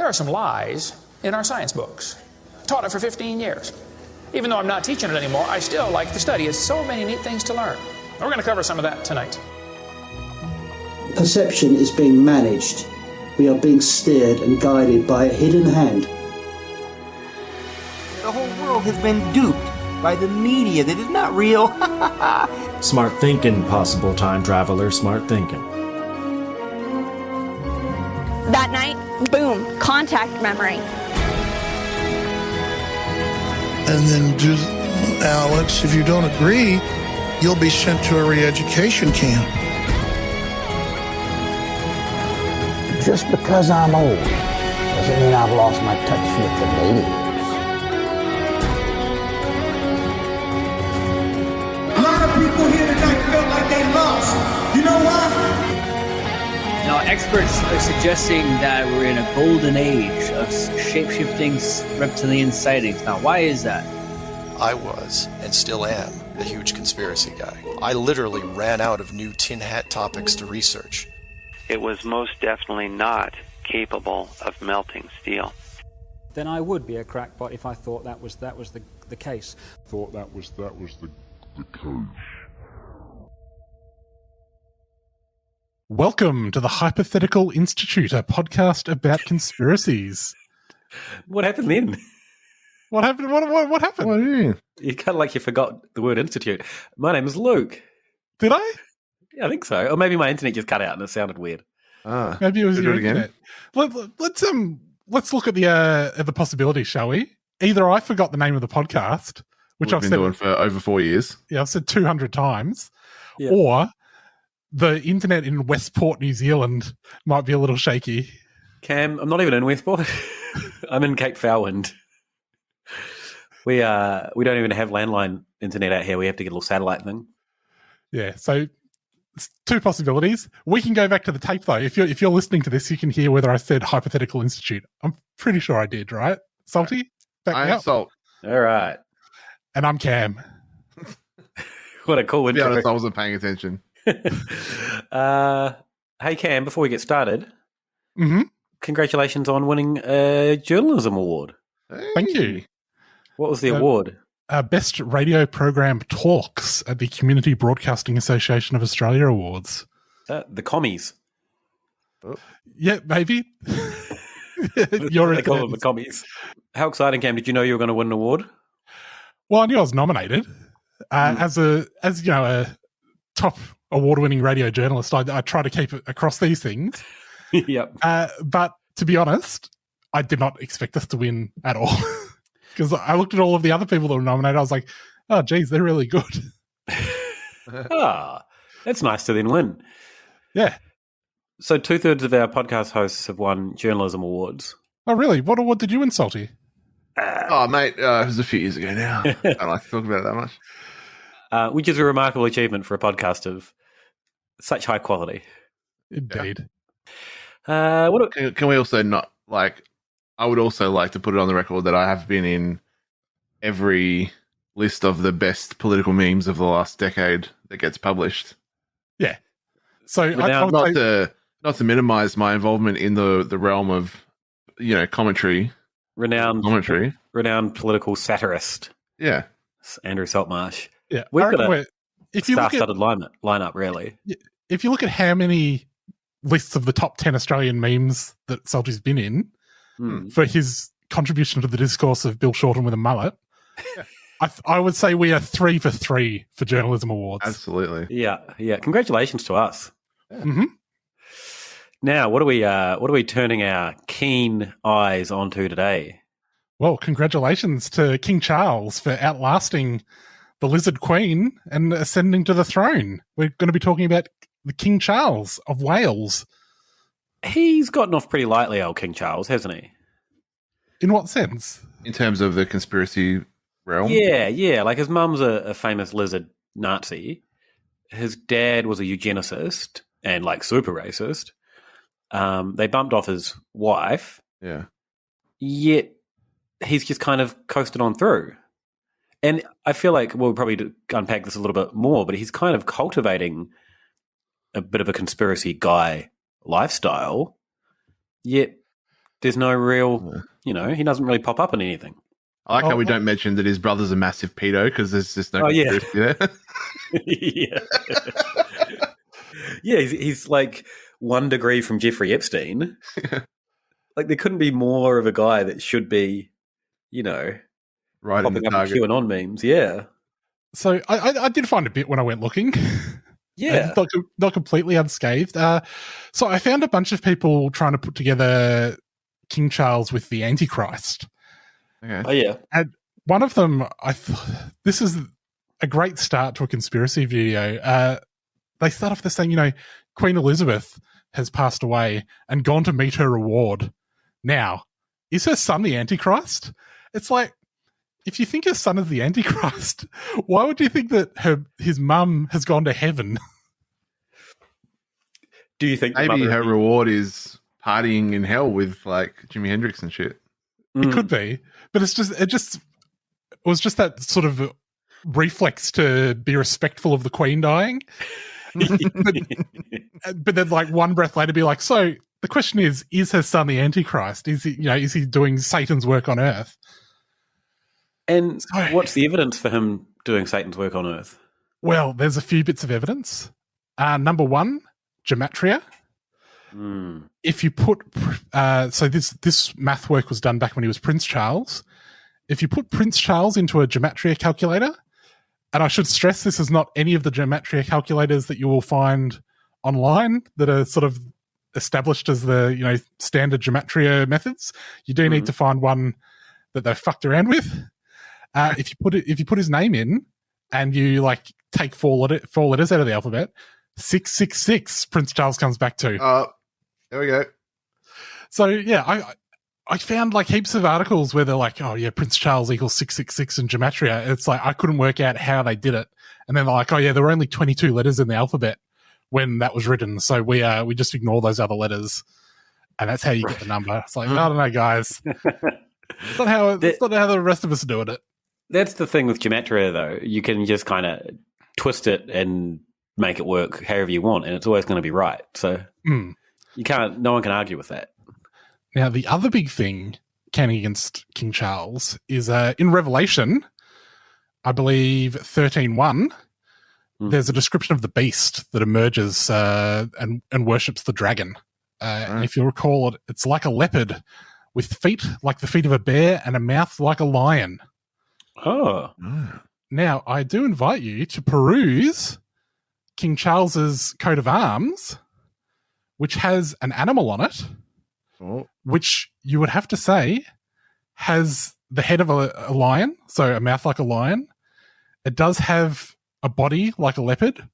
there are some lies in our science books. Taught it for 15 years. Even though I'm not teaching it anymore, I still like the study. It's so many neat things to learn. We're going to cover some of that tonight. Perception is being managed. We are being steered and guided by a hidden hand. The whole world has been duped by the media that is not real. Smart thinking, possible time traveler, smart thinking. That night, boom, contact memory. And then, Alex, if you don't agree, you'll be sent to a re-education camp. Just because I'm old doesn't mean I've lost my touch with the ladies. A lot of people here tonight felt like they lost. You know why? Now, experts are suggesting that we're in a golden age of shape-shifting reptilian sightings. Now, why is that? I was, and still am, a huge conspiracy guy. I literally ran out of new tin hat topics to research. It was most definitely not capable of melting steel. Then I would be a crackpot if I thought that was the case. Thought that was the case. Welcome to the Hypothetical Institute, a podcast about conspiracies. What happened then? What happened? What happened? What do you mean? You kind of like you forgot the word institute. My name is Luke. Did I? Yeah, I think so. Or maybe my internet just cut out and it sounded weird. Maybe it was your internet. Let's look at the possibilities, shall we? Either I forgot the name of the podcast, which I've been doing for over 4 years. Yeah, I've said 200 times, yeah. Or the internet in Westport, New Zealand, might be a little shaky. Cam, I'm not even in Westport. I'm in Cape Foulwind. We don't even have landline internet out here. We have to get a little satellite thing. Yeah, so it's two possibilities. We can go back to the tape though. If you're listening to this, you can hear whether I said Hypothetical Institute. I'm pretty sure I did, right? Salty? I am Salt. All right. And I'm Cam. What a cool intro. To be honest, I wasn't paying attention. Hey Cam, before we get started, mm-hmm. Congratulations on winning a journalism award. Hey. Thank you. What was the award? Best Radio Program Talks at the Community Broadcasting Association of Australia Awards. The commies. Oh. Yeah, maybe. They call them the commies. How exciting, Cam? Did you know you were going to win an award? Well, I knew I was nominated. As a top award-winning radio journalist, I try to keep it across these things. Yep. But to be honest, I did not expect us to win at all. Because I looked at all of the other people that were nominated, I was like, oh, geez, they're really good. That's nice to then win. Yeah. So 2/3 of our podcast hosts have won journalism awards. Oh, really? What award did you win, Salty? Mate, it was a few years ago now. I don't like to talk about it that much. Which is a remarkable achievement for a podcast of such high quality. Indeed. Yeah. Can we also not, I would also like to put it on the record that I have been in every list of the best political memes of the last decade that gets published. Yeah. So not to minimize my involvement in the realm of, commentary. Renowned political satirist. Yeah. Andrew Saltmarsh. Yeah. We've got a star-studded lineup, really. If you look at how many lists of the top 10 Australian memes that Salty's been in, for his contribution to the discourse of Bill Shorten with a mullet, I would say we are 3 for 3 for journalism awards. Absolutely. Yeah. Congratulations to us. Mm-hmm. Now, what are we turning our keen eyes onto today? Well, congratulations to King Charles for outlasting the Lizard Queen and ascending to the throne. We're going to be talking about the King Charles of Wales. He's gotten off pretty lightly, old King Charles, hasn't he? In what sense? In terms of the conspiracy realm? Yeah. Like his mum's a famous lizard Nazi. His dad was a eugenicist and super racist. They bumped off his wife. Yeah. Yet he's just kind of coasted on through. And I feel like we'll probably unpack this a little bit more, but he's kind of cultivating a bit of a conspiracy guy lifestyle, yet There's no real, he doesn't really pop up in anything. I like how we don't mention that his brother's a massive pedo because there's just no conspiracy there. Yeah. Yeah, he's like 1 degree from Jeffrey Epstein. Like, there couldn't be more of a guy that should be, right popping up in QAnon memes. Yeah. So I did find a bit when I went looking. Yeah. Not completely unscathed. So I found a bunch of people trying to put together King Charles with the Antichrist. Okay. Oh, yeah. And one of them, this is a great start to a conspiracy video. They start off this saying, Queen Elizabeth has passed away and gone to meet her reward. Now, is her son the Antichrist? It's like, if you think his son is the Antichrist, why would you think that his mum has gone to heaven? Do you think maybe her reward is partying in hell with like Jimi Hendrix and shit? It could be, but it was just that sort of reflex to be respectful of the Queen dying. but then, like, one breath later, be like, so the question is her son the Antichrist? Is he doing Satan's work on Earth? And what's the evidence for him doing Satan's work on Earth? Well, there's a few bits of evidence. Number one, gematria. If you put so this math work was done back when he was Prince Charles. If you put Prince Charles into a gematria calculator, and I should stress this is not any of the gematria calculators that you will find online that are sort of established as the standard gematria methods. You do need to find one that they've fucked around with. If you put his name in and you like take four letters out of the alphabet, 666 Prince Charles comes back to. There we go. So yeah, I found like heaps of articles where they're like, oh yeah, Prince Charles equals 666 in gematria. It's like I couldn't work out how they did it. And then they're like, oh yeah, there were only 22 letters in the alphabet when that was written. So we just ignore those other letters. And that's how you get the number. It's like, I don't know, guys. It's not how the rest of us are doing it. That's the thing with gematria, though. You can just kind of twist it and make it work however you want, and it's always going to be right. So no one can argue with that. Now, the other big thing counting against King Charles is in Revelation, I believe 13:1, there's a description of the beast that emerges and worships the dragon. And if you recall, it's like a leopard with feet like the feet of a bear and a mouth like a lion. Oh. Now, I do invite you to peruse King Charles's coat of arms, which has an animal on it, which you would have to say has the head of a lion, so a mouth like a lion. It does have a body like a leopard,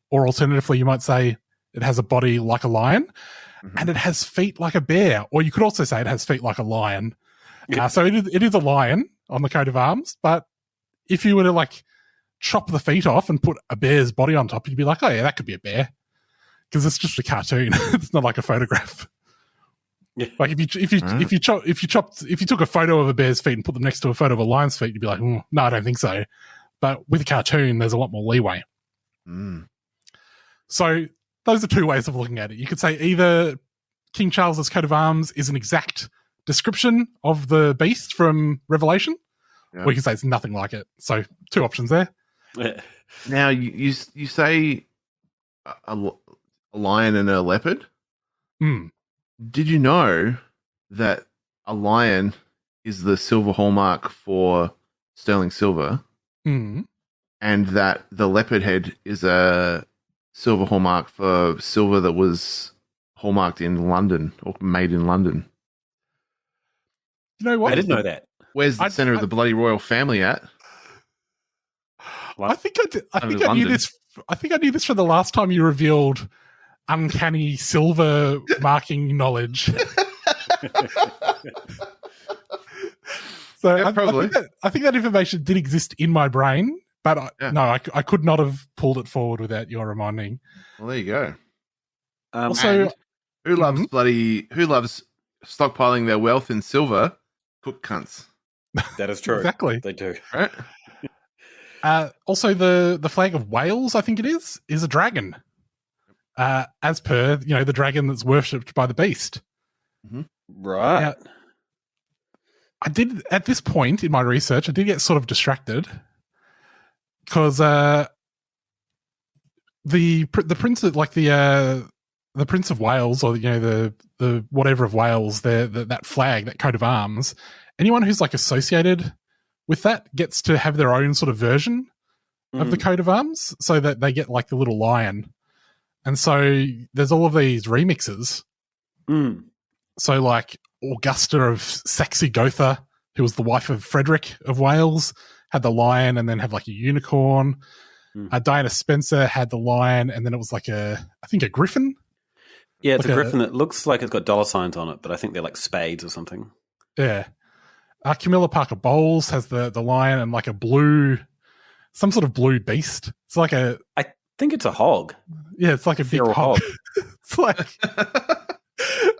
or alternatively, you might say it has a body like a lion, and it has feet like a bear, or you could also say it has feet like a lion. So it is a lion on the coat of arms, but if you were to like chop the feet off and put a bear's body on top, you'd be like, oh yeah, that could be a bear, because it's just a cartoon. It's not like a photograph. Yeah. Like if you took a photo of a bear's feet and put them next to a photo of a lion's feet, you'd be like, no, I don't think so. But with a cartoon, there's a lot more leeway. So those are two ways of looking at it. You could say either King Charles's coat of arms is an exact description of the beast from Revelation, or you can say it's nothing like it. So two options there. Now you say a lion and a leopard. Did you know that a lion is the silver hallmark for sterling silver, and that the leopard head is a silver hallmark for silver that was hallmarked in London or made in London? You know what? I didn't know that. Where's the center of the bloody royal family at? I think I knew this. I think I knew this from the last time you revealed uncanny silver marking knowledge. So yeah, probably. I think that information did exist in my brain, but I could not have pulled it forward without your reminding. Well, there you go. Also, who loves stockpiling their wealth in silver? Cook cunts. That is true. Exactly. They do. Right? Also, the flag of Wales, I think it is a dragon. As per, the dragon that's worshipped by the beast. Right. Now, I did, at this point in my research, I did get sort of distracted because the prince of, like the Prince of Wales, or the whatever of Wales, that flag, that coat of arms, anyone who's like associated with that gets to have their own sort of version of the coat of arms, so that they get like the little lion. And so there's all of these remixes. So like Augusta of Saxe Gotha, who was the wife of Frederick of Wales, had the lion and then had like a unicorn. Diana Spencer had the lion, and then it was like I think a griffin. Yeah, it's like a griffin that looks like it's got dollar signs on it, but I think they're like spades or something. Yeah. Camilla Parker Bowles has the lion and like a blue, some sort of blue beast. It's like I think it's a hog. Yeah, it's like a big hog. It's like,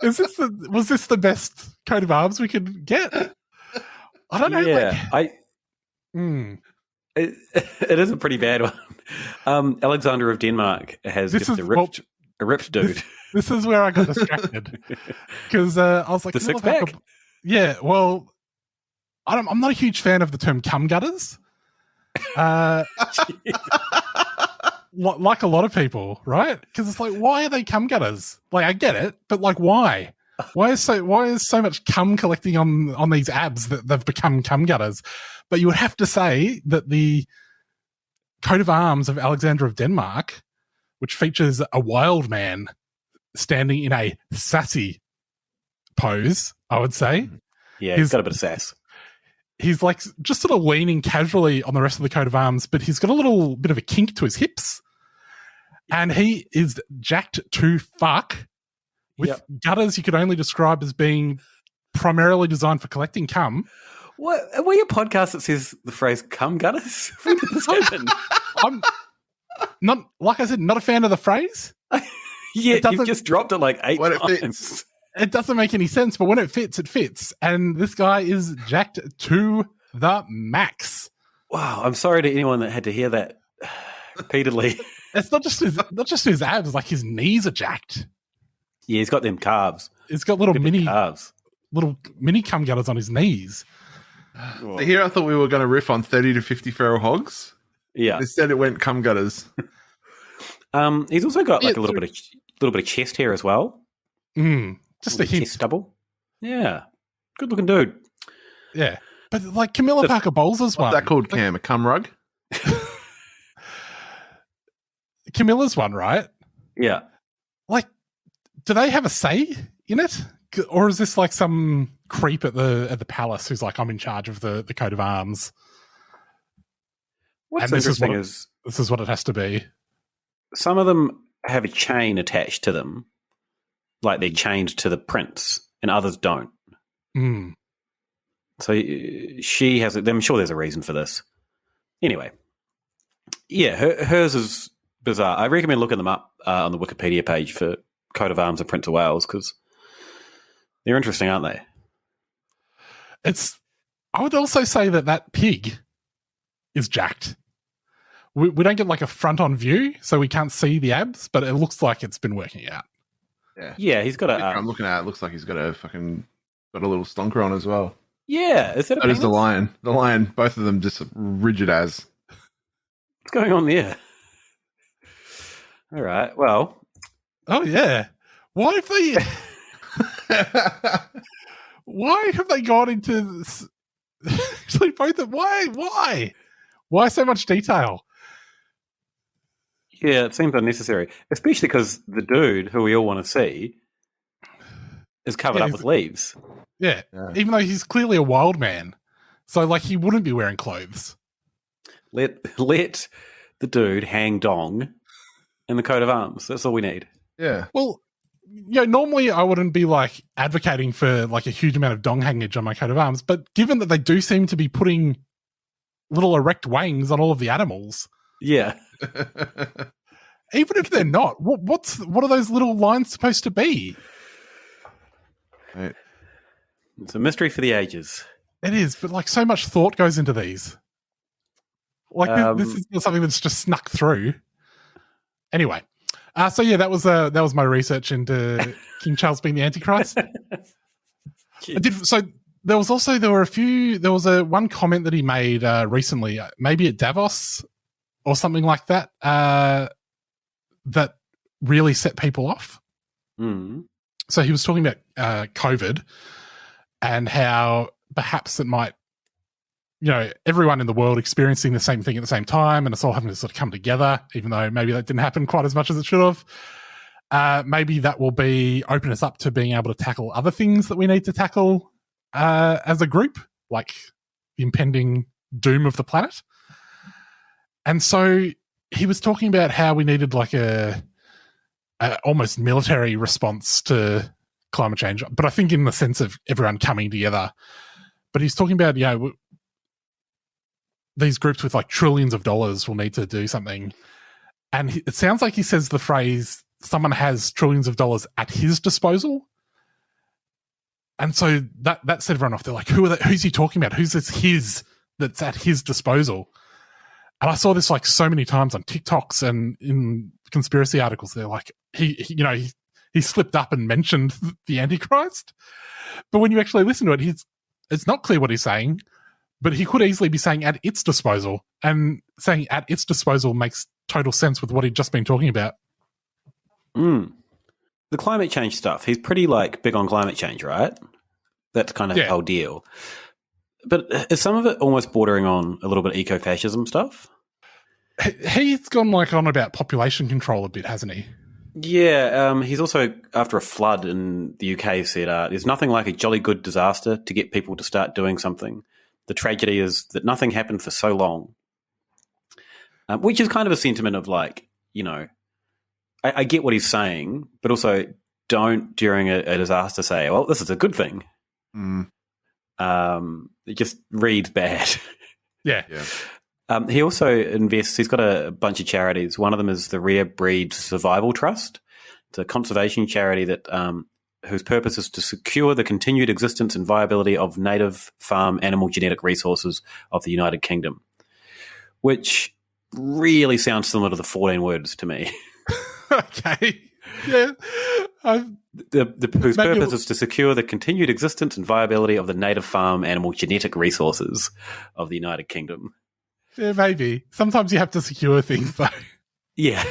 was this the best coat of arms we could get? I don't know. Yeah, it is a pretty bad one. Alexander of Denmark has just a ripped dude. This is where I got distracted because I was like, the six pack. Yeah, well, I'm not a huge fan of the term cum gutters. Like a lot of people, right? Because it's like, why are they cum gutters? Like, I get it, but like, why? Why is so much cum collecting on these abs that they've become cum gutters? But you would have to say that the coat of arms of Alexander of Denmark, which features a wild man standing in a sassy pose, I would say. Yeah, he's got a bit of sass. He's like just sort of leaning casually on the rest of the coat of arms, but he's got a little bit of a kink to his hips. And he is jacked to fuck with gutters you could only describe as being primarily designed for collecting cum. What? Are we a podcast that says the phrase cum gutters? When did this happen? I'm not, like I said, not a fan of the phrase. Yeah, you've just dropped it like 8 times. It doesn't make any sense, but when it fits, it fits. And this guy is jacked to the max. Wow, I'm sorry to anyone that had to hear that repeatedly. It's not just his abs, like his knees are jacked. Yeah, he's got them calves. He's got little mini calves. Little mini cum gutters on his knees. So here I thought we were going to riff on 30 to 50 feral hogs. Yeah. Instead it went cum gutters. He's also got like a little bit of chest hair as well. Just a hint. Chest stubble. Yeah. Good looking dude. Yeah. But like Camilla Parker Bowles as well. What's that called, Cam? A cum rug? Camilla's one, right? Yeah. Like, do they have a say in it? Or is this like some creep at the palace who's like, I'm in charge of the coat of arms? What's and this interesting is what it has to be. Some of them have a chain attached to them, like they're chained to the prince, and others don't. So she has. I'm sure there's a reason for this. Anyway, yeah, hers is bizarre. I recommend looking them up on the Wikipedia page for coat of arms of Prince of Wales, because they're interesting, aren't they? I would also say that pig is jacked. We don't get like a front-on view, so we can't see the abs, but it looks like it's been working out. Yeah, he's got a... I'm looking at it. It looks like he's got a little stonker on as well. Yeah, is that a That is the lion. The lion, both of them just rigid as. What's going on there? All right, well... Oh, yeah. Why have they gone into this? Actually, both of... Why? Why so much detail? Yeah, it seems unnecessary, especially because the dude who we all want to see is covered up with leaves. Yeah, even though he's clearly a wild man, so like he wouldn't be wearing clothes. Let the dude hang dong in the coat of arms. That's all we need. Yeah. Well, normally I wouldn't be like advocating for like a huge amount of dong hangage on my coat of arms, but given that they do seem to be putting little erect wangs on all of the animals. Yeah. Even if they're not, what are those little lines supposed to be? Right. It's a mystery for the ages. It is, but like so much thought goes into these. Like this is not something that's just snuck through. Anyway, so yeah, that was my research into King Charles being the Antichrist. So there was one comment that he made recently, maybe at Davos or something like that, that really set people off. Mm. So he was talking about COVID and how perhaps it might, everyone in the world experiencing the same thing at the same time, and it's all having to sort of come together, even though maybe that didn't happen quite as much as it should have. Maybe that will open us up to being able to tackle other things that we need to tackle as a group, like the impending doom of the planet. And so he was talking about how we needed like a almost military response to climate change, but I think in the sense of everyone coming together. But he's talking about, these groups with like trillions of dollars will need to do something. And it sounds like he says the phrase, someone has trillions of dollars at his disposal. And so that set everyone off. They're like, who's he talking about? Who's this his that's at his disposal? And I saw this like so many times on TikToks and in conspiracy articles. They're like, he slipped up and mentioned the Antichrist. But when you actually listen to it, it's not clear what he's saying, but he could easily be saying at its disposal. And saying at its disposal makes total sense with what he'd just been talking about. Mm. The climate change stuff, he's pretty like big on climate change, right? That's kind of the whole deal. But is some of it almost bordering on a little bit of eco-fascism stuff? He's gone on about population control a bit, hasn't he? Yeah, he's also, after a flood in the UK, said there's nothing like a jolly good disaster to get people to start doing something. The tragedy is that nothing happened for so long. Which is kind of a sentiment of like, I get what he's saying, but also don't during a disaster say, well, this is a good thing. Mm. It just reads bad. Yeah. He also invests, he's got a bunch of charities. One of them is the Rare Breed Survival Trust. It's a conservation charity that whose purpose is to secure the continued existence and viability of native farm animal genetic resources of the United Kingdom, which really sounds similar to the 14 words to me. Okay. Yeah. Whose purpose is to secure the continued existence and viability of the native farm animal genetic resources of the United Kingdom. Yeah, maybe. Sometimes you have to secure things, though. Yeah.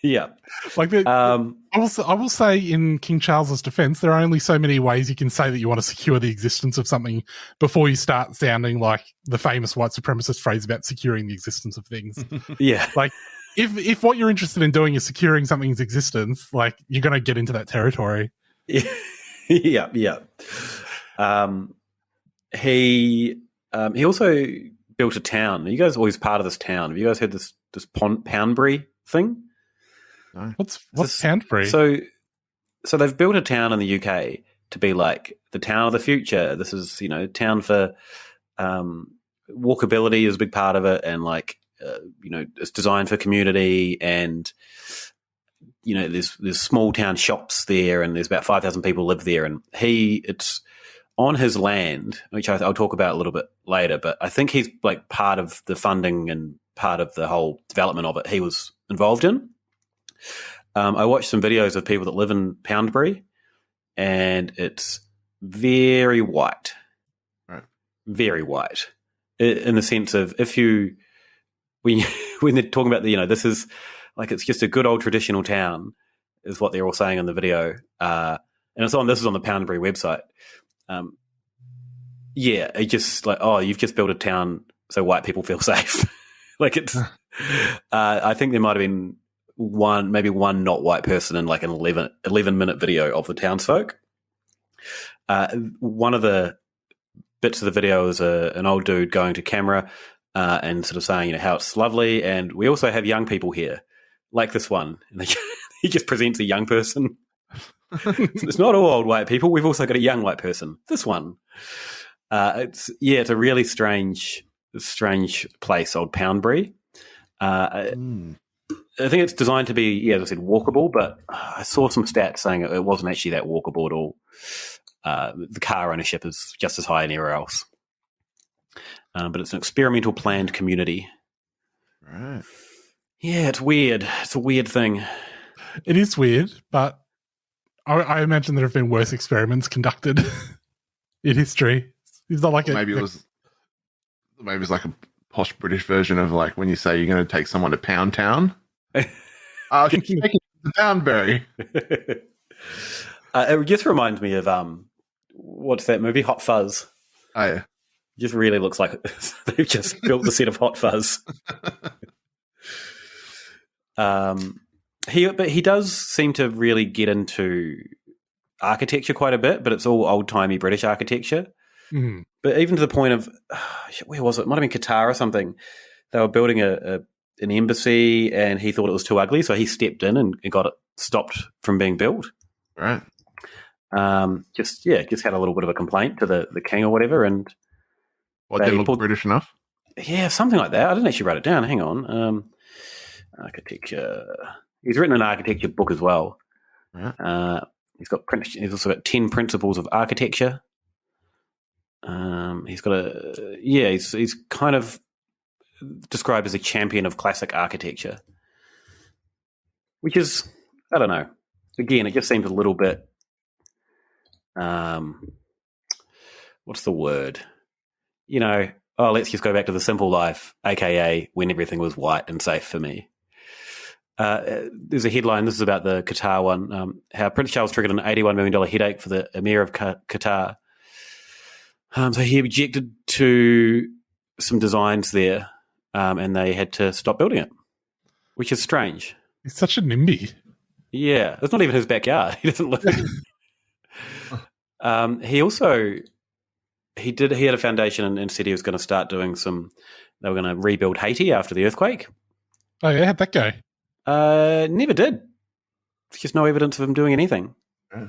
Yeah. Like I will say in King Charles's defense, there are only so many ways you can say that you want to secure the existence of something before you start sounding like the famous white supremacist phrase about securing the existence of things. Yeah. Like, if what you're interested in doing is securing something's existence, like, you're going to get into that territory. Yeah. He also built a town. You guys are always part of this town. Have you guys heard this Poundbury thing? No. What's Poundbury? So they've built a town in the UK to be like the town of the future. This is, town for walkability is a big part of it, and like it's designed for community, and there's small town shops there, and there's about 5,000 people live there, and it's on his land, which I'll talk about a little bit later, but I think he's like part of the funding and part of the whole development of it he was involved in. I watched some videos of people that live in Poundbury, and it's very white. Right. Very white. In the sense of when they're talking about this is like, it's just a good old traditional town, is what they're all saying in the video. And this is on the Poundbury website. It just like, oh, you've just built a town so white people feel safe. Like it's, I think there might have been maybe one not white person in like an 11-minute video of the townsfolk. One of the bits of the video is an old dude going to camera and sort of saying, how it's lovely, and we also have young people here, like this one. And he just presents a young person. It's not all old white people. We've also got a young white person. This one. It's a really strange place, old Poundbury. I think it's designed to be, as I said, walkable, but I saw some stats saying it wasn't actually that walkable at all. The car ownership is just as high anywhere else. But it's an experimental planned community. Right. Yeah, it's weird. It's a weird thing. It is weird, but I imagine there have been worse experiments conducted. in history. He's not like maybe it was like a posh British version of like when you say you're going to take someone to Pound Town. Take it to Poundbury. It just reminds me of what's that movie? Hot Fuzz. Oh yeah. It just really looks like they've just built the set of Hot Fuzz. He does seem to really get into architecture quite a bit, but it's all old-timey British architecture. Mm. But even to the point of, where was it? It might have been Qatar or something. They were building an embassy and he thought it was too ugly, so he stepped in and got it stopped from being built. Right. Just had a little bit of a complaint to the king or whatever. And didn't look British enough? Yeah, something like that. I didn't actually write it down. Hang on. Architecture. He's written an architecture book as well. Right. He's also got 10 principles of architecture. He's kind of described as a champion of classic architecture, which is, I don't know. Again, it just seems a little bit, what's the word? Let's just go back to the simple life, aka when everything was white and safe for me. There's a headline, this is about the Qatar one, how Prince Charles triggered an $81 million headache for the Emir of Qatar. So he objected to some designs there, and they had to stop building it, which is strange. He's such a NIMBY. Yeah, it's not even his backyard. He doesn't live. He had a foundation and said he was going to start doing they were going to rebuild Haiti after the earthquake. Oh yeah, how'd that go? Never did. There's just no evidence of him doing anything. Yeah.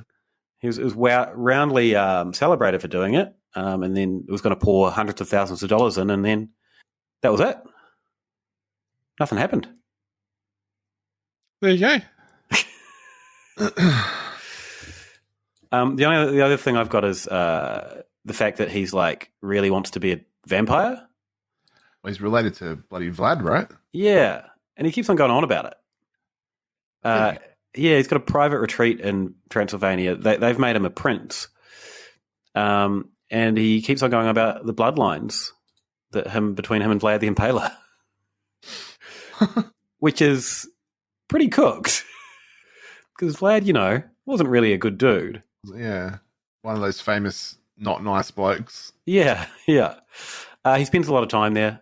He was roundly celebrated for doing it, and then it was going to pour hundreds of thousands of dollars in, and then that was it. Nothing happened. There you go. The other thing I've got is the fact that he's really wants to be a vampire. Well, he's related to bloody Vlad, right? Yeah, and he keeps on going on about it. He's got a private retreat in Transylvania. They've made him a prince, and he keeps on going about the bloodlines between him and Vlad the Impaler, which is pretty cooked. Because Vlad, wasn't really a good dude. Yeah, one of those famous not nice blokes. Yeah. He spends a lot of time there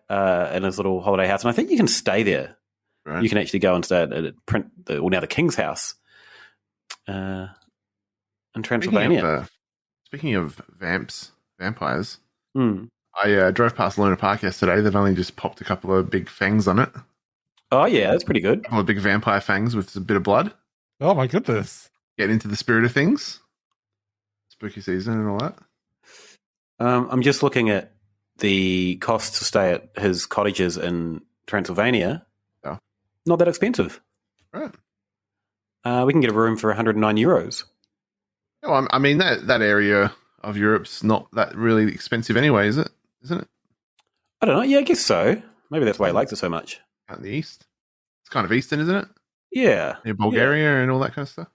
in his little holiday house, and I think you can stay there. Right. You can actually go and stay at now the King's House in Transylvania. Speaking of vampires, I I drove past Luna Park yesterday. They've only just popped a couple of big fangs on it. Oh yeah, that's pretty good. A couple of big vampire fangs with a bit of blood. Oh my goodness! Get into the spirit of things. Spooky season and all that. I'm just looking at the cost to stay at his cottages in Transylvania. Yeah. Not that expensive. Right. We can get a room for €109. Oh, I mean that area of Europe's not that really expensive anyway, is it? Isn't it? I don't know. Yeah, I guess so. Maybe that's why he likes it so much. Out in the east. It's kind of eastern, isn't it? Yeah. Near Bulgaria and all that kind of stuff.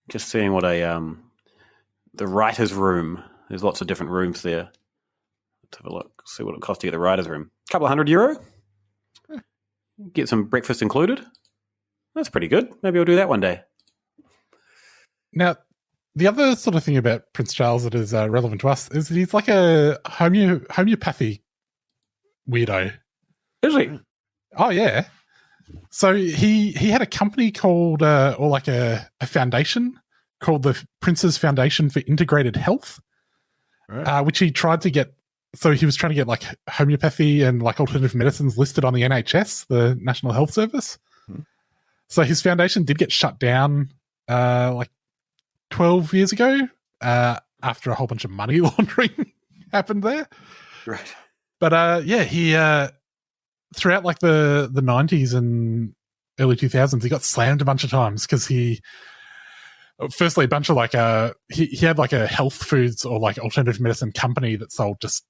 Just seeing what the writer's room. There's lots of different rooms there. Let's have a look. See what it costs to get the writer's room. A couple of €100. Yeah. Get some breakfast included. That's pretty good. Maybe I'll do that one day. Now, the other sort of thing about Prince Charles that is relevant to us is that he's like a homeopathy weirdo. Is he? Oh, yeah. So he had a company called, or like a foundation called the Prince's Foundation for Integrated Health, right. Which he tried to get. So he was trying to get like homeopathy and like alternative medicines listed on the NHS, the National Health Service. So his foundation did get shut down like 12 years ago after a whole bunch of money laundering happened there. Right. But he throughout like the 90s and early 2000s, he got slammed a bunch of times because firstly, a bunch of like he had like a health foods or like alternative medicine company that sold just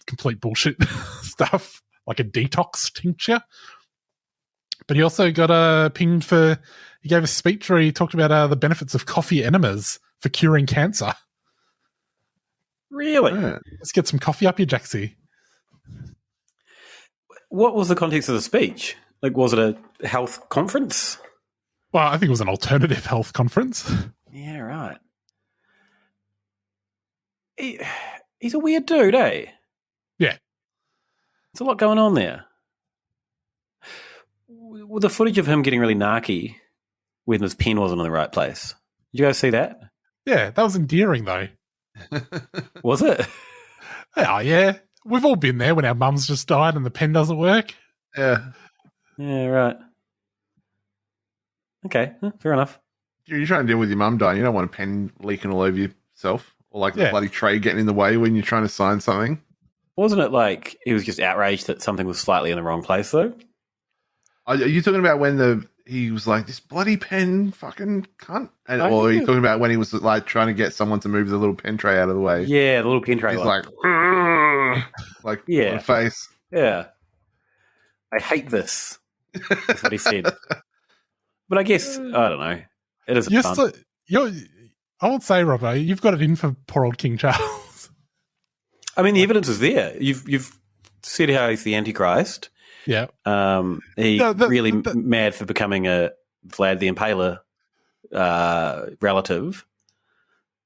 complete bullshit stuff, like a detox tincture. But he also got pinged he gave a speech where he talked about the benefits of coffee enemas for curing cancer. Really? Yeah. Let's get some coffee up your Jaxie. What was the context of the speech? Like, was it a health conference? Well, I think it was an alternative health conference. Yeah, right. He's a weird dude, eh? Yeah. There's a lot going on there. With the footage of him getting really narky when his pen wasn't in the right place. Did you guys see that? Yeah, that was endearing, though. Was it? Oh, yeah. We've all been there when our mum's just died and the pen doesn't work. Yeah. Yeah, right. Okay, fair enough. You're trying to deal with your mum dying. You don't want a pen leaking all over yourself. Or like the bloody tray getting in the way when you're trying to sign something. Wasn't it like he was just outraged that something was slightly in the wrong place, though? Are you talking about when he was like, this bloody pen fucking cunt? Or are you talking about when he was like trying to get someone to move the little pen tray out of the way? Yeah, the little pen tray. He's like yeah, face. Yeah. I hate this. That's what he said. But I guess, I don't know. It is fun. I would say, Robbo, you've got it in for poor old King Charles. I mean, the evidence is there. You've said how he's the Antichrist. Yeah. Really mad for becoming a Vlad the Impaler relative.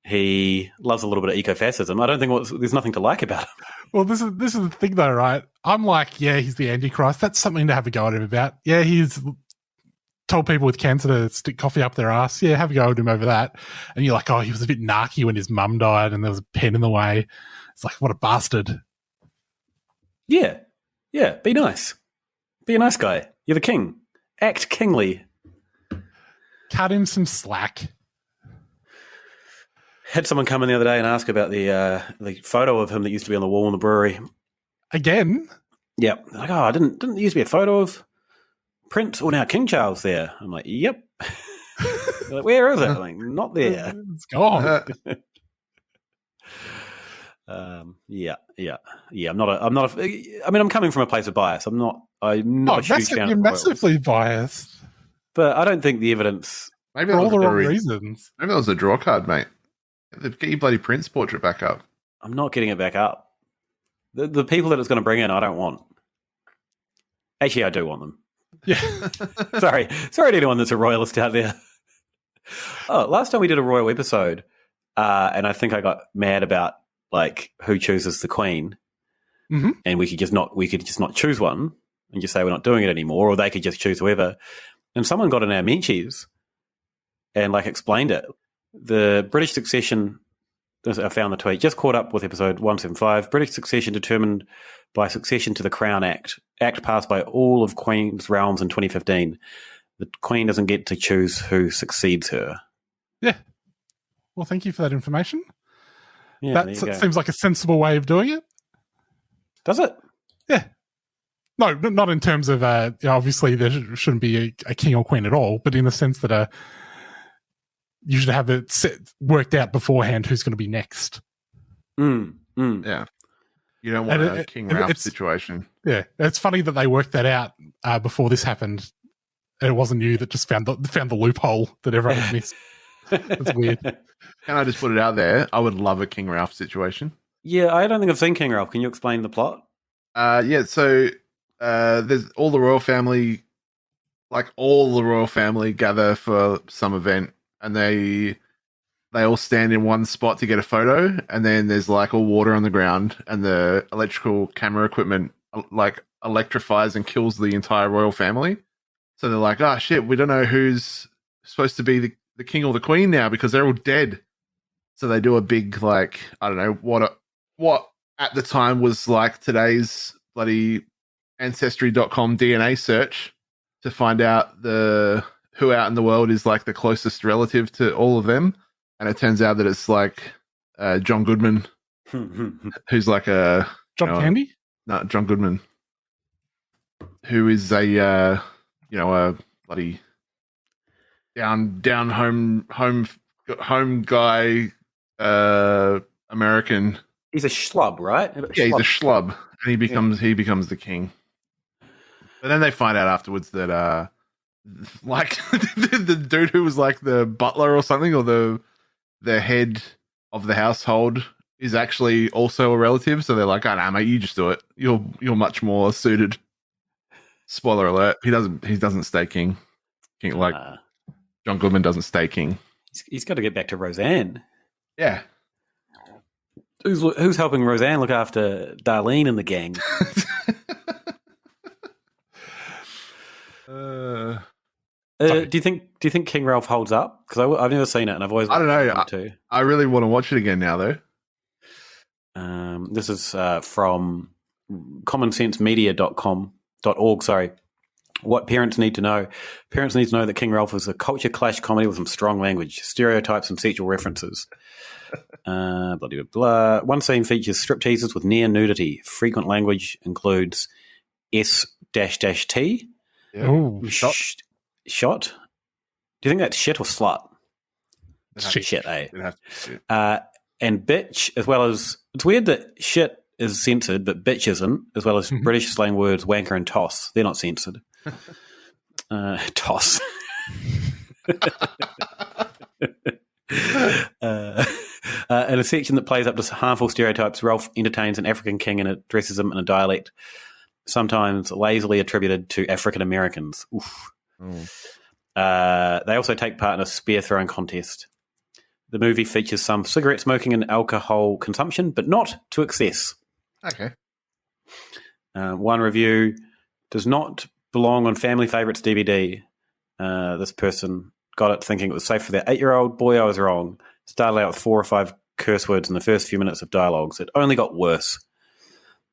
He loves a little bit of eco-fascism. I don't think there's nothing to like about him. Well, this is the thing, though, right? I'm like, yeah, he's the Antichrist. That's something to have a go at him about. Yeah, he's told people with cancer to stick coffee up their ass. Yeah, have a go at him over that. And you're like, oh, he was a bit narky when his mum died and there was a pen in the way. It's like, what a bastard. Yeah. Yeah, be nice. Be a nice guy. You're the king. Act kingly. Cut him some slack. Had someone come in the other day and ask about the photo of him that used to be on the wall in the brewery. Again? Yeah. Like, oh, didn't there used to be a photo of Prince or now King Charles there? I'm like, yep. Like, where is it? I'm like, not there. It's gone. Yeah. I'm not a. I mean, I'm coming from a place of bias. I'm not a huge fan. You're massively biased, but I don't think the evidence. Maybe for all the wrong reasons. Maybe that was a draw card, mate. Get your bloody Prince portrait back up. I'm not getting it back up. The people that it's going to bring in, I don't want. Actually, I do want them. Yeah. Sorry to anyone that's a royalist out there. Oh, last time we did a royal episode, and I think I got mad about like who chooses the Queen, and we could just not choose one and just say we're not doing it anymore, or they could just choose whoever. And someone got in our Menchies and like explained it. The British succession, I found the tweet, just caught up with episode 175. British succession determined by Succession to the Crown Act passed by all of Queen's realms in 2015. The Queen doesn't get to choose who succeeds her. Yeah. Well, thank you for that information. Yeah, that seems like a sensible way of doing it. Does it? Yeah. No, not in terms of, obviously there shouldn't be a king or queen at all, but in the sense that you should have it worked out beforehand who's going to be next. Yeah. You don't want a King Ralph situation. Yeah. It's funny that they worked that out before this happened. And it wasn't you that just found the loophole that everyone had missed. That's weird. Can I just put it out there? I would love a King Ralph situation. Yeah, I don't think I've seen King Ralph. Can you explain the plot? So there's all the royal family, gather for some event, and they all stand in one spot to get a photo, and then there's like all water on the ground, and the electrical camera equipment like electrifies and kills the entire royal family. So they're like, oh shit, we don't know who's supposed to be the king or the queen now because they're all dead. So they do a big, like, I don't know, what at the time was like today's bloody Ancestry.com DNA search to find out who out in the world is like the closest relative to all of them. And it turns out that it's like John Goodman, who's like a... John Candy? No, John Goodman, who is a bloody down home guy, American. He's a schlub, right? Yeah, he's a schlub, and he becomes the king. But then they find out afterwards that like the dude who was like the butler or something, or the head of the household is actually also a relative. So they're like, "Oh, no, mate, you just do it. You're much more suited." Spoiler alert: he doesn't stay king. Like John Goodman doesn't stay king. He's got to get back to Roseanne. Yeah. Who's helping Roseanne look after Darlene and the gang? Do you think King Ralph holds up? Because I've never seen it, and I've always I don't know. to. I really want to watch it again now, though. This is from commonsensemedia.org. Sorry. What parents need to know. Parents need to know that King Ralph is a culture clash comedy with some strong language, stereotypes, and sexual references. Blah, blah, blah. One scene features stripteasers with near nudity. Frequent language includes S-T. Oh, Shot? Do you think that's shit or slut? Shit, eh? It has to be shit. And bitch, as well as... It's weird that shit is censored, but bitch isn't, as well as British slang words wanker and toss. They're not censored. Toss. In a section that plays up to harmful stereotypes, Ralph entertains an African king and addresses him in a dialect sometimes lazily attributed to African Americans. They also take part in a spear throwing contest. The movie features some cigarette smoking and alcohol consumption, but not to excess. Okay. One review does not belong on Family Favourites DVD. This person got it thinking it was safe for their 8-year-old. Boy, I was wrong. Started out with 4 or 5 curse words in the first few minutes of dialogues. It only got worse.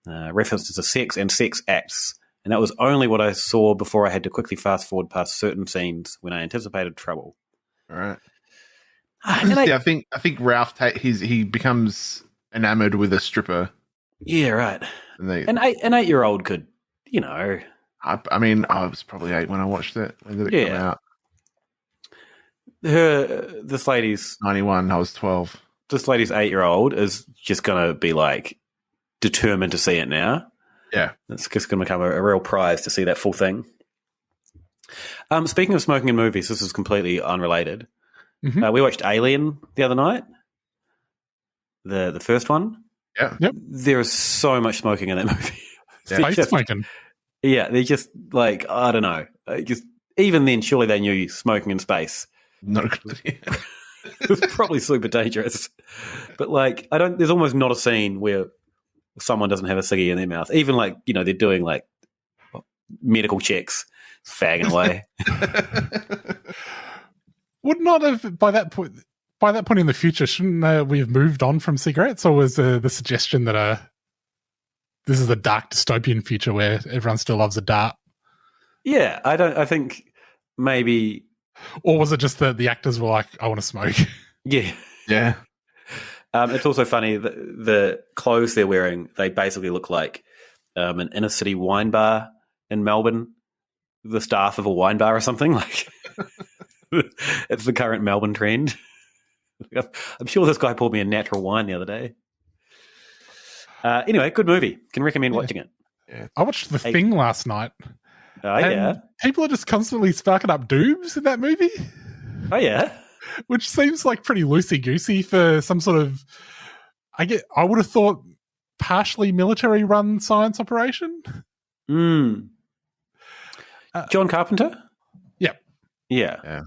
References to sex and sex acts. And that was only what I saw before I had to quickly fast forward past certain scenes when I anticipated trouble. All right. I think Ralph he becomes enamored with a stripper. Yeah, right. And an 8-year-old could, you know. I mean, I was probably 8 when I watched it. When did it come out? This lady's 91. I was 12. This lady's 8-year-old is just gonna be like determined to see it now. Yeah, it's just gonna become a real prize to see that full thing. Speaking of smoking in movies, this is completely unrelated. We watched Alien the other night, the first one. Yeah, yep. There is so much smoking in that movie. Space smoking. Yeah, they're just like, I don't know. Just even then, surely they knew smoking in space. Not a good idea. It's probably super dangerous. But like, there's almost not a scene where someone doesn't have a ciggy in their mouth. Even like, you know, they're doing like medical checks, fagging away. Would not have by that point in the future, shouldn't we have moved on from cigarettes, or was the suggestion that this is a dark dystopian future where everyone still loves a dart? Yeah, I think maybe, or was it just that the actors were like, I want to smoke? Yeah. It's also funny that the clothes they're wearing, they basically look like an inner city wine bar in Melbourne, the staff of a wine bar or something. Like, it's the current Melbourne trend. I'm sure this guy poured me a natural wine the other day. Anyway, good movie. Can recommend watching it. Yeah. I watched The Thing last night. Oh, yeah. People are just constantly sparking up doobs in that movie. Oh, yeah. Which seems like pretty loosey-goosey for some sort of, I would have thought, partially military-run science operation. John Carpenter? Yep. Yeah.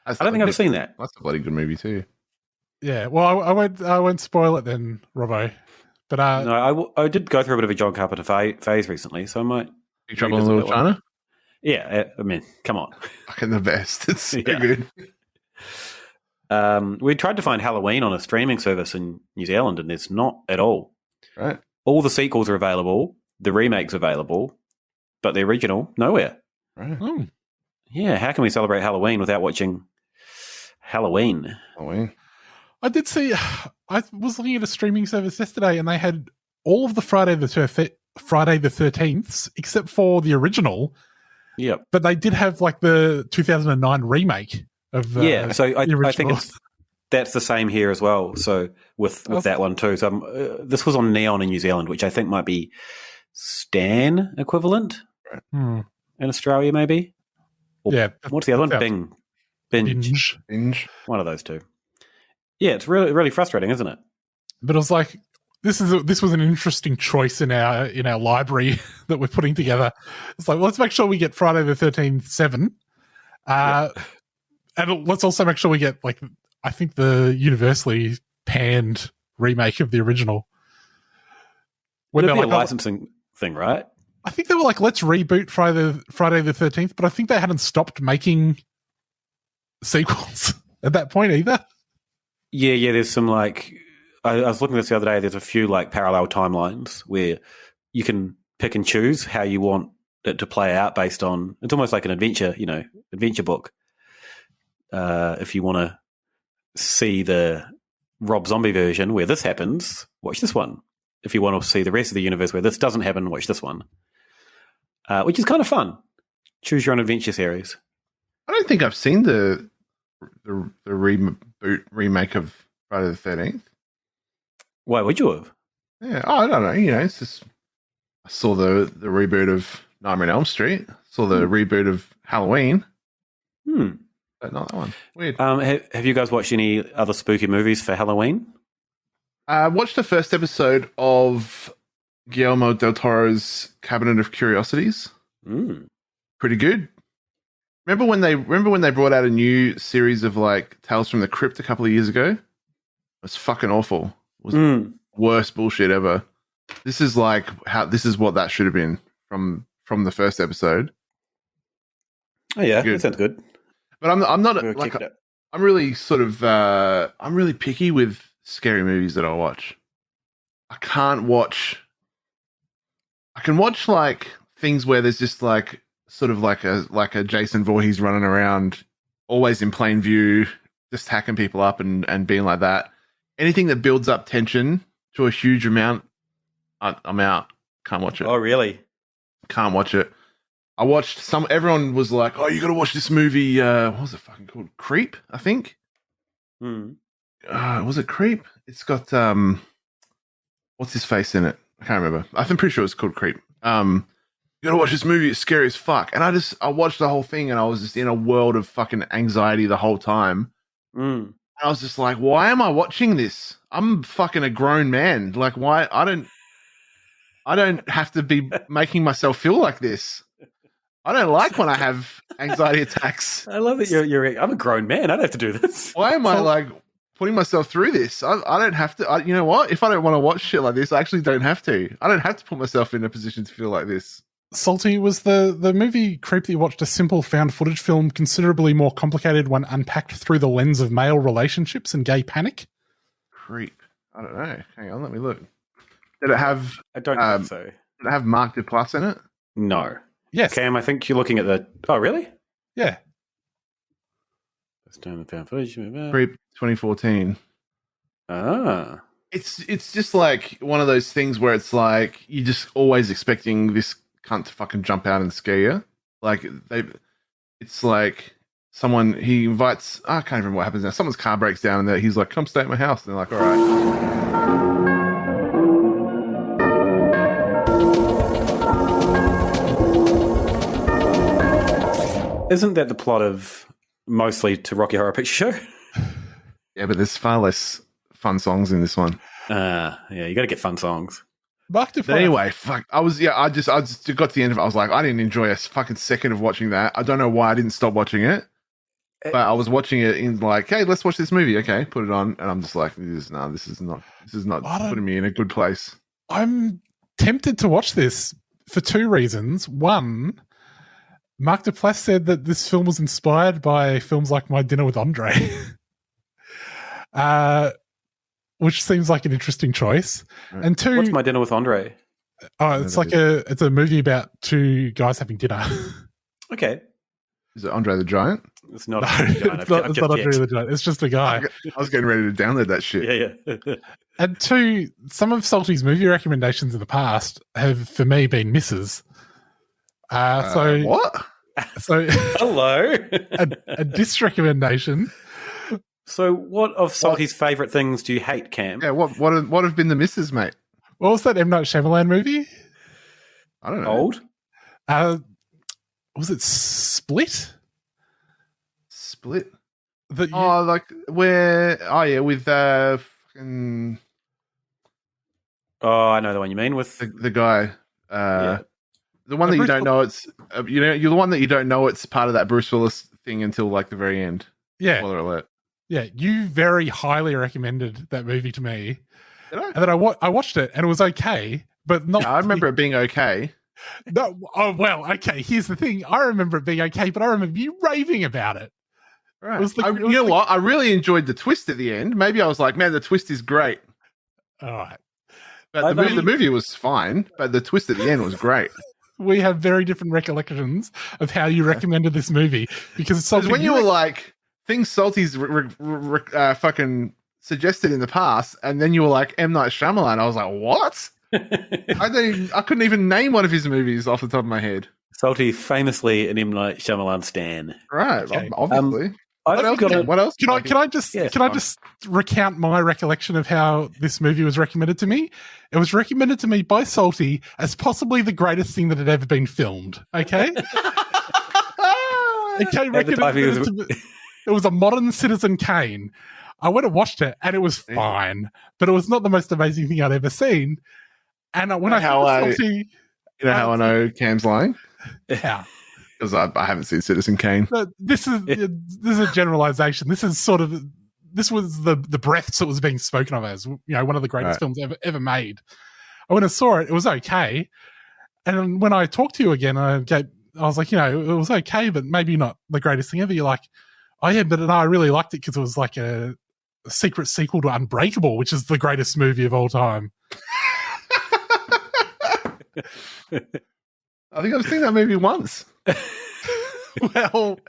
I don't think I've seen that. That's a bloody good movie too. Yeah, well, I won't spoil it then, Robbo. But no, I did go through a bit of a John Carpenter phase recently, so I might. Big Trouble in Little China? Yeah, I mean, come on. Fucking the best. It's so good. We tried to find Halloween on a streaming service in New Zealand, and there's not at all. Right. All the sequels are available, the remake's available, but the original, nowhere. Right. Oh. Yeah, how can we celebrate Halloween without watching Halloween? I did see, I was looking at a streaming service yesterday, and they had all of the Friday the 13th, except for the original. Yep. But they did have like the 2009 remake of so I think that's the same here as well. So with that one too. So this was on Neon in New Zealand, which I think might be Stan equivalent in Australia, maybe. Or, what's the other one? Binge. Binge. One of those two. Yeah, it's really, really frustrating, isn't it? But it was like this was an interesting choice in our library that we're putting together. It's like, well, let's make sure we get Friday the 13th 7. And let's also make sure we get, like, I think the universally panned remake of the original. It'll be a licensing thing, right? I think they were like, let's reboot Friday the 13th, but I think they hadn't stopped making sequels at that point either. Yeah. There's some, like, I was looking at this the other day. There's a few, like, parallel timelines where you can pick and choose how you want it to play out based on. It's almost like an adventure book. If you want to see the Rob Zombie version where this happens, watch this one. If you want to see the rest of the universe where this doesn't happen, watch this one. Which is kind of fun. Choose your own adventure series. I don't think I've seen the reboot remake of Friday the 13th. Why would you have? Yeah, I don't know. It's just I saw the reboot of Nightmare on Elm Street. Saw the reboot of Halloween. But not that one. Weird. Have you guys watched any other spooky movies for Halloween? I watched the first episode of Guillermo del Toro's Cabinet of Curiosities. Pretty good. Remember when they brought out a new series of, like, Tales from the Crypt a couple of years ago? It was fucking awful. It was the worst bullshit ever. This is like this is what that should have been from the first episode. Oh yeah, that sounds good. But I'm not like I'm really sort of I'm really picky with scary movies that I watch. I can watch like things where there's just like sort of like a Jason Voorhees running around, always in plain view, just hacking people up and being like that. Anything that builds up tension to a huge amount, I'm out. Can't watch it. Oh really? Can't watch it. I watched everyone was like, oh, you got to watch this movie. What was it fucking called? Creep, I think. Was it Creep? It's got, what's his face in it? I can't remember. I'm pretty sure it's called Creep. You got to watch this movie. It's scary as fuck. And I watched the whole thing and I was just in a world of fucking anxiety the whole time. And I was just like, why am I watching this? I'm fucking a grown man. Like, why? I don't have to be making myself feel like this. I don't like when I have anxiety attacks. I love that I'm a grown man. I don't have to do this. Why am I like putting myself through this? I don't have to. You know what? If I don't want to watch shit like this, I actually don't have to. I don't have to put myself in a position to feel like this. Salty, was the movie Creep that you watched a simple found footage film considerably more complicated when unpacked through the lens of male relationships and gay panic? Creep. I don't know. Hang on, let me look. Did it have? I don't think so. Did it have Mark Duplass in it? No. Yes. Cam, I think you're looking at the... Oh, really? Yeah. Let's turn the found footage. Creep 2014. Ah. It's just like one of those things where it's like you're just always expecting this cunt to fucking jump out and scare you. Like it's like he invites... I can't remember what happens now. Someone's car breaks down and he's like, come stay at my house. And they're like, all right. Isn't that the plot of mostly to Rocky Horror Picture Show? Yeah, but there's far less fun songs in this one. Yeah, you got to get fun songs. But anyway, fuck. I just got to the end of it. I was like, I didn't enjoy a fucking second of watching that. I don't know why I didn't stop watching it. But I was watching it in like, hey, let's watch this movie. Okay, put it on, and I'm just like, this is not putting me in a good place. I'm tempted to watch this for two reasons. One, Mark Duplass said that this film was inspired by films like My Dinner with Andre, which seems like an interesting choice. Right. And two, what's My Dinner with Andre? Oh, it's like it's a movie about two guys having dinner. Okay. Is it Andre the Giant? It's not. It's not Andre the Giant. It's just a guy. I was getting ready to download that shit. Yeah. And two, some of Salty's movie recommendations in the past have, for me, been misses. What? So hello, a diss recommendation. So, what of Salty's favourite things do you hate, Cam? Yeah, what have been the misses, mate? What was that M. Night Shyamalan movie? I don't know. Old? Was it Split? Split? With fucking Oh, I know the one you mean with the guy. The one that you don't know it's you're the one that you don't know it's part of that Bruce Willis thing until like the very end. Yeah. Spoiler alert. Yeah, you very highly recommended that movie to me. Did I? And then I watched it and it was okay, but not. I remember it being okay. No, oh well, okay. Here's the thing: I remember it being okay, but I remember you raving about it. Right. You know what? I really enjoyed the twist at the end. Maybe I was like, man, the twist is great. All right. But the movie was fine, but the twist at the end was great. We have very different recollections of how you recommended this movie because it's something when you were like things Salty's fucking suggested in the past, and then you were like M. Night Shyamalan. I was like, what? I couldn't even name one of his movies off the top of my head. Salty, famously an M. Night Shyamalan stan. Right, okay. Obviously. What else? Can I just recount my recollection of how this movie was recommended to me? It was recommended to me by Salty as possibly the greatest thing that had ever been filmed. Okay. It was a modern Citizen Kane. I went and watched it, and it was fine, but it was not the most amazing thing I'd ever seen. And when how I know Cam's lying? Yeah. Because I haven't seen Citizen Kane. This is a generalization. This was the breaths that was being spoken of as one of the greatest films ever made. I went and saw it. It was okay. And when I talked to you again, I was like, it was okay, but maybe not the greatest thing ever. You're like, oh yeah, but I really liked it because it was like a secret sequel to Unbreakable, which is the greatest movie of all time. I think I've seen that movie once. Well,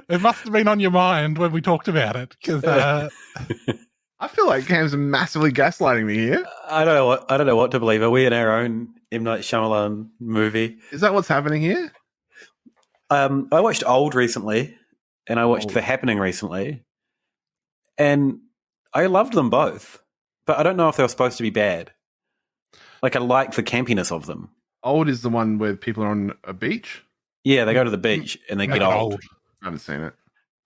it must have been on your mind when we talked about it because I feel like Cam's massively gaslighting me here. I don't know what to believe. Are we in our own M. Night Shyamalan movie? Is that what's happening here? I watched Old recently, and I watched The Happening recently, and I loved them both, but I don't know if they were supposed to be bad. Like, I liked the campiness of them. Old is the one where people are on a beach? Yeah, they go to the beach and they get old. I haven't seen it.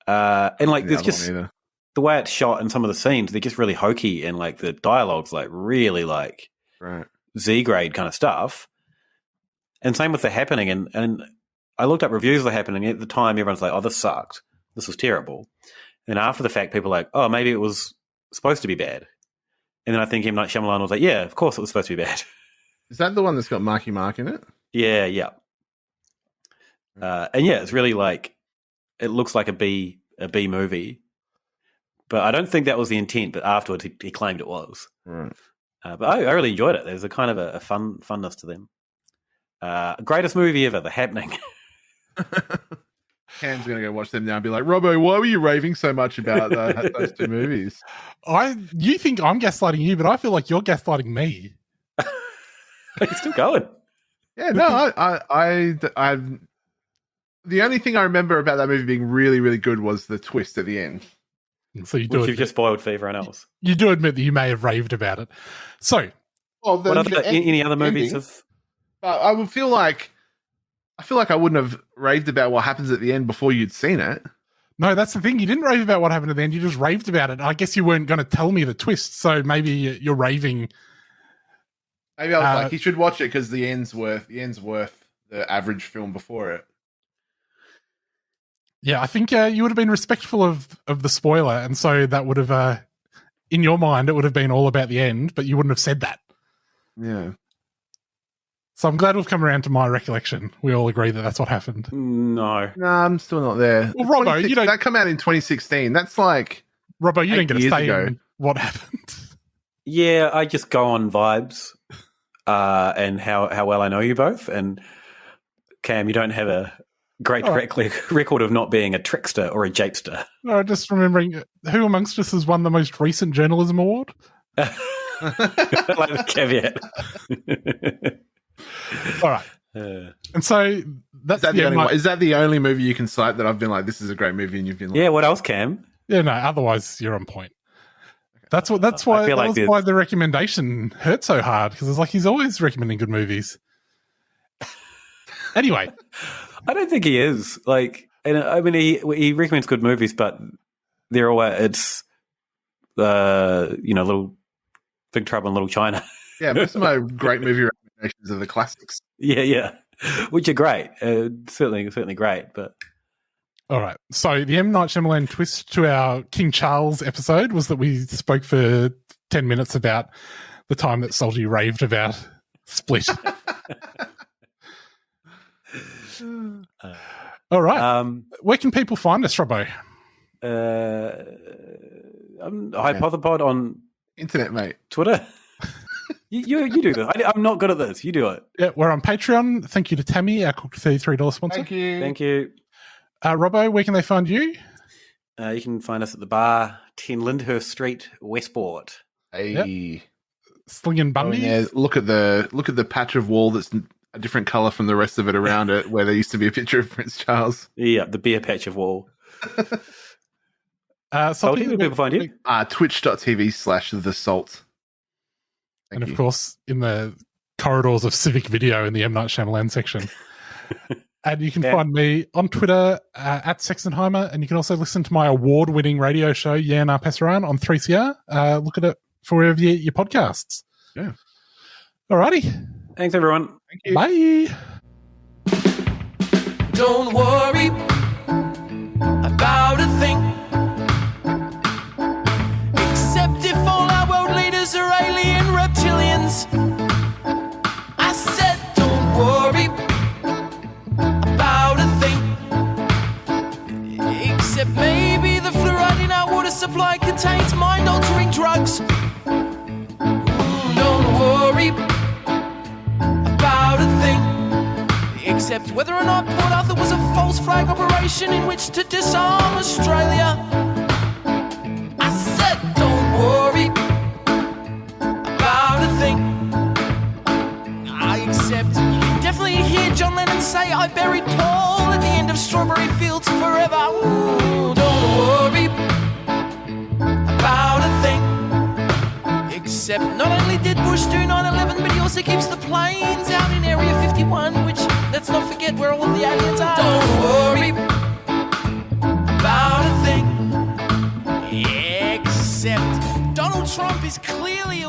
And like, there's just the way it's shot and some of the scenes, they're just really hokey, and like the dialogue's like really like Z grade kind of stuff. And same with The Happening. And I looked up reviews of The Happening. At the time, everyone's like, oh, this sucked. This was terrible. And after the fact, people are like, oh, maybe it was supposed to be bad. And then I think M. Night Shyamalan was like, yeah, of course it was supposed to be bad. Is that the one that's got Marky Mark in it? Yeah. And yeah, it's really like, it looks like a B movie. But I don't think that was the intent, but afterwards he claimed it was. Right. But I really enjoyed it. There's a kind of a funness to them. Greatest movie ever, The Happening. Cam's going to go watch them now and be like, Robbo, why were you raving so much about those two movies? You think I'm gaslighting you, but I feel like you're gaslighting me. You're still going. Yeah, no, I the only thing I remember about that movie being really, really good was the twist at the end. So Which you've just spoiled for everyone else. You do admit that you may have raved about it. So, any other movies have? I would feel like I wouldn't have raved about what happens at the end before you'd seen it. No, that's the thing. You didn't rave about what happened at the end. You just raved about it. I guess you weren't going to tell me the twist. So maybe you're raving. Maybe I was like, you should watch it because the end's worth the average film before it. Yeah, I think you would have been respectful of the spoiler, and so that would have, in your mind, it would have been all about the end, but you wouldn't have said that. Yeah. So I'm glad we've come around to my recollection. We all agree that that's what happened. No, I'm still not there. Well, Robbo, you don't. That come out in 2016. That's like Robbo, you didn't get a say in what happened. Yeah, I just go on vibes, and how well I know you both. And Cam, you don't have a great record of not being a trickster or a japester. No, just remembering who amongst us has won the most recent journalism award. Like the caveat. All right. And so that's the only one. Is that the only movie you can cite that I've been like, this is a great movie, and you've been like, yeah, what else, Cam? Yeah, no, otherwise you're on point. That's why the recommendation hurt so hard, because it's like he's always recommending good movies. Anyway. I don't think he is. Like, and I mean, he recommends good movies, but they're all little Big Trouble in Little China. Yeah, most of my great movie recommendations are the classics. Yeah. Which are great. Certainly great, but... All right. So the M. Night Shyamalan twist to our King Charles episode was that we spoke for 10 minutes about the time that Salty raved about Split. All right. Where can people find us, Robbo? Hypothepod on internet, mate. Twitter. you do this. I'm not good at this. You do it. Yeah, we're on Patreon. Thank you to Tammy, our Cook $33 sponsor. Thank you. Robbo, where can they find you? You can find us at the bar, 10 Lyndhurst Street, Westport. Hey. Yep. Slinging Bundy. Yeah, look at the patch of wall that's a different colour from the rest of it around it, where there used to be a picture of Prince Charles. Yeah, the beer patch of wall. Salty, where do people find you? Twitch.tv/The Salt. And of course, in the corridors of Civic Video in the M. Night Shyamalan section. And you can find me on Twitter at Sexenheimer, and you can also listen to my award-winning radio show, Yana Passaran, on 3CR. Look at it for wherever you get your podcasts. Yeah. Alrighty. Thanks, everyone. Thank you. Bye. Don't worry about a thing, except if all our world leaders are alien reptilians. I said don't worry about a thing, except maybe the fluoride in our water supply contains mind-altering drugs. Don't worry about a thing, except whether or not Port Arthur was a false flag operation in which to disarm Australia. I said don't worry about a thing. Except you can definitely hear John Lennon say I buried Paul at the end of Strawberry Fields Forever. Ooh, don't worry about a thing, except not only did Bush do 9/11, but he also keeps the planes out in Area 51, which, let's not forget, where all of the aliens are. Don't worry about a thing, except Donald Trump is clearly